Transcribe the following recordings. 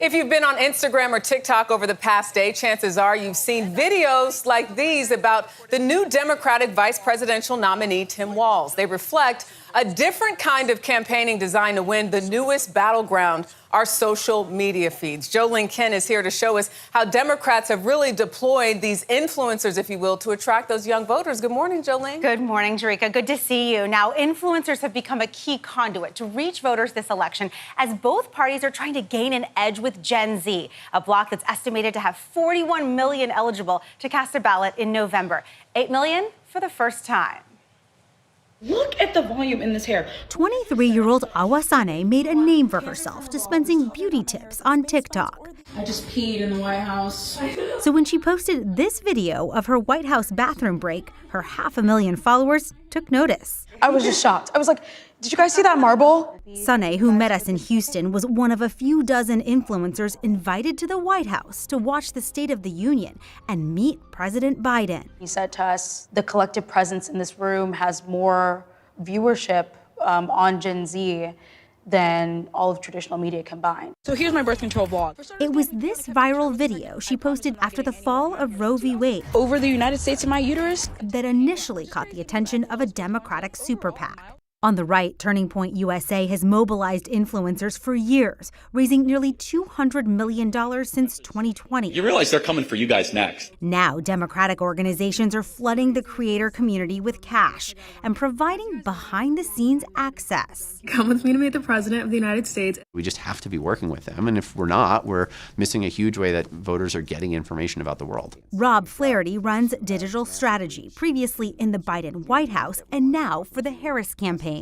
If you've been on Instagram or TikTok over the past day, chances are you've seen videos like these about the new Democratic vice presidential nominee, Tim Walz. They reflect a different kind of campaigning designed to win the newest battleground, our social media feeds. Jolene Ken is here to show us how Democrats have really deployed these influencers, if you will, to attract those young voters. Good morning, Jolene. Good morning, Jerika. Good to see you. Now, influencers have become a key conduit to reach voters this election as both parties are trying to gain an edge with Gen Z, a bloc that's estimated to have 41 million eligible to cast a ballot in November. 8 million for the first time. Look at the volume in this hair. 23-year-old Awasane made a name for herself dispensing beauty tips on TikTok. I just peed in the White House. So when she posted this video of her White House bathroom break, her 500,000 followers took notice. I was just shocked. I was like, did you guys see that marble? Sane, who met us in Houston, was one of a few dozen influencers invited to the White House to watch the State of the Union and meet President Biden. He said to us, the collective presence in this room has more viewership on Gen Z than all of traditional media combined. So here's my birth control vlog. It was this viral video she posted after the fall of Roe v. Wade Over the United States in my uterus. that initially caught the attention of a Democratic super PAC. On the right, Turning Point USA has mobilized influencers for years, raising nearly $200 million since 2020. You realize they're coming for you guys next. Now, Democratic organizations are flooding the creator community with cash and providing behind-the-scenes access. Come with me to meet the President of the United States. We just have to be working with them, and if we're not, we're missing a huge way that voters are getting information about the world. Rob Flaherty runs digital strategy, previously in the Biden White House and now for the Harris campaign.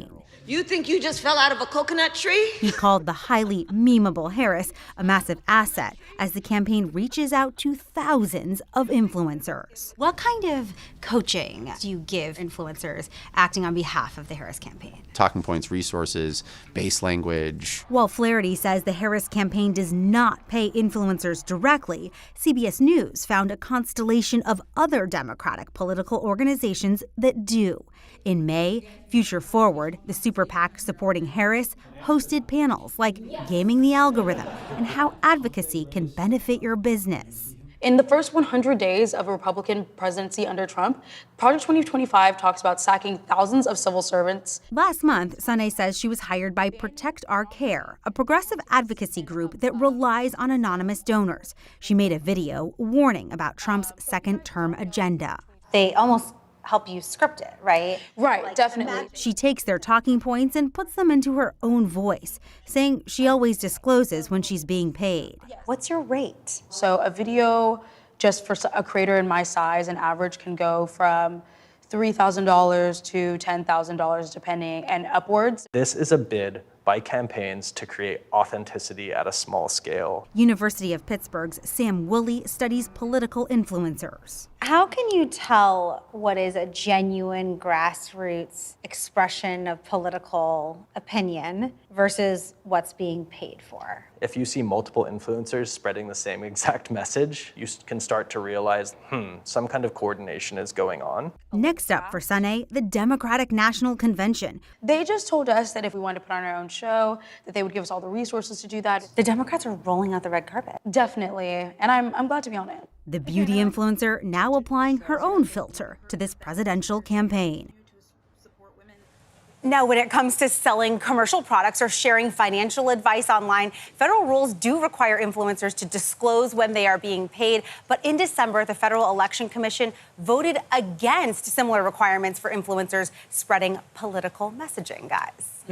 You think you just fell out of a coconut tree? He called the highly memeable Harris a massive asset as the campaign reaches out to thousands of influencers. What kind of coaching do you give influencers acting on behalf of the Harris campaign? Talking points, resources, base language. While Flaherty says the Harris campaign does not pay influencers directly, CBS News found a constellation of other Democratic political organizations that do. In May, Future Forward, the super PAC supporting Harris, hosted panels like Gaming the Algorithm and how advocacy can benefit your business. In the first 100 days of a Republican presidency under Trump, Project 2025 talks about sacking thousands of civil servants. Last month, Sane says she was hired by Protect Our Care, a progressive advocacy group that relies on anonymous donors. She made a video warning about Trump's second-term agenda. They almost help you script it, right? Right, definitely. She takes their talking points and puts them into her own voice, saying she always discloses when she's being paid. What's your rate? So a video just for a creator in my size, an average can go from $3,000 to $10,000 depending and upwards. This is a bid by campaigns to create authenticity at a small scale. University of Pittsburgh's Sam Woolley studies political influencers. How can you tell what is a genuine grassroots expression of political opinion versus what's being paid for? If you see multiple influencers spreading the same exact message, you can start to realize, some kind of coordination is going on. Next up for Sane, the Democratic National Convention. They just told us that if we wanted to put on our own show, that they would give us all the resources to do that. The Democrats are rolling out the red carpet. Definitely, and I'm glad to be on it. The beauty influencer now applying her own filter to this presidential campaign. Now, when it comes to selling commercial products or sharing financial advice online, federal rules do require influencers to disclose when they are being paid. But in December, the Federal Election Commission voted against similar requirements for influencers spreading political messaging, guys.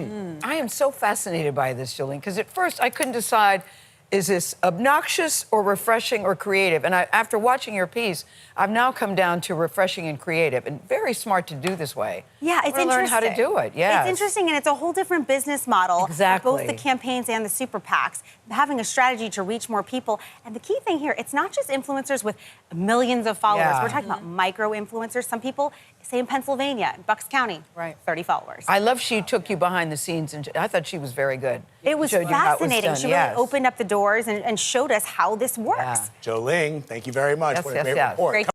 I am so fascinated by this, Jolene, because at first I couldn't decide, is this obnoxious or refreshing or creative? And after watching your piece, I've now come down to refreshing and creative, and very smart to do this way. Yeah, it's interesting. Learn how to do it. Yeah, it's interesting, and it's a whole different business model. Exactly. Both the campaigns and the super PACs having a strategy to reach more people. And the key thing here, it's not just influencers with millions of followers. Yeah. We're talking about micro influencers. Some people, say in Pennsylvania, in Bucks County, 30 followers. I love she took you behind the scenes, and I thought she was very good. It was fascinating. She really opened up the doors and showed us how this works. Jolene, thank you very much. Yes, What a yes, great yes. report. Great